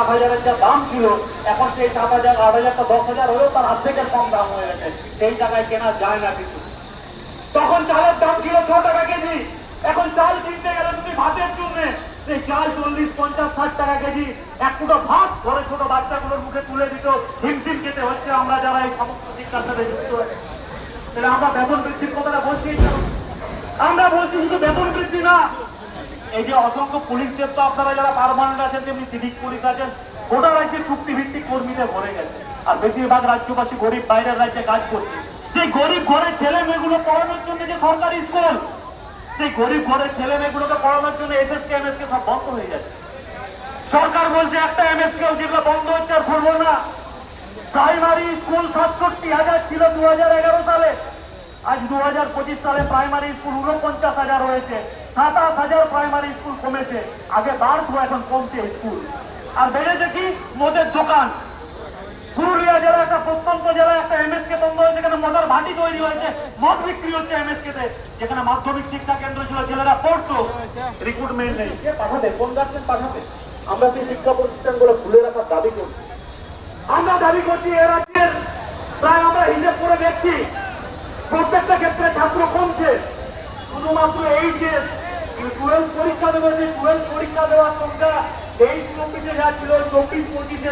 8,000-এর যা দাম ছিল, এখন সেই 7,000, 8,000টা 10,000 হলেও তার অর্ধেকের কম দাম হয়ে গেছে। সেই টাকায় কেনা যায় না কিছু। তখন চালের দাম ছিল 6 টাকা কেজি, এখন চাল কিনতে গেলে তুমি ভাতের জন্য সেই চাল 40, 50, 60 টাকা কেজি। এক ফুটো ভাত ঘরে ছোট বাচ্চাগুলোর মুখে তুলে দিত, হিমশিম খেতে হচ্ছে আমরা যারা এই সমস্ত শিক্ষার সাথে যুক্ত। তাহলে আমরা বেতন বৃদ্ধির কথাটা বলছি, আমরা বলছি শুধু বেতন বৃদ্ধি না, এই যে অসংখ্য পুলিশদের তো আপনারা যারা পার্মানেন্ট আছেন, তেমনি সিভিক পুলিশ আছেন, গোটা রাজ্যে চুক্তিভিত্তিক কর্মীদের ভরে গেছে। আর বেশিরভাগ রাজ্যবাসী গরিব, বাইরের রাজ্যে কাজ করছে। সেই গরিব ঘরের ছেলে মেয়েগুলো পড়ানোর জন্য যে সরকারি স্কুল, সেই গরিব ঘরের ছেলে মেয়েগুলোকে পড়ানোর জন্য এসএসকে এমএসকে সব বন্ধ হয়ে যাচ্ছে। সরকার বলছে একটা এমএসকেও যেগুলো বন্ধ হচ্ছে আর খুলবো না। প্রাইমারি স্কুল 67,000 ছিল 2011 সালে, আজ 2025 সালে প্রাইমারি স্কুল 49,000 হয়েছে। 27,000 প্রাইমারি স্কুল কমেছে। আগে বাড়তো, এখন কমছে স্কুল। আর বেড়েছে কি? মদের দোকান। পুরুলিয়া জেলা একটা প্রত্যন্ত জেলা, একটা এমএসকে বন্ধ হয়েছে, যেখানে মদের ভাটি তৈরি হয়েছে, মদ বিক্রি হচ্ছে এমএসকে তে। যেখানে মাধ্যমিক শিক্ষা কেন্দ্র ছিল, ছেলেরা পড়তো, রিক্রুটমেন্ট নেই। কে পাঠাবে? কোন গার্জেন পাঠাবে? আমরা সেই শিক্ষা প্রতিষ্ঠানগুলো খুলে রাখার দাবি করছি। আমরা দাবি করছি এ রাজ্যের প্রায়, আমরা হিসেব করে দেখছি, প্রত্যেকটা ক্ষেত্রে ছাত্র কমছে। শুধুমাত্র এই যে 12 পরীক্ষা দেবে, সেই 12 পরীক্ষা দেওয়ার সংখ্যা 23-24 যা ছিল, 24-25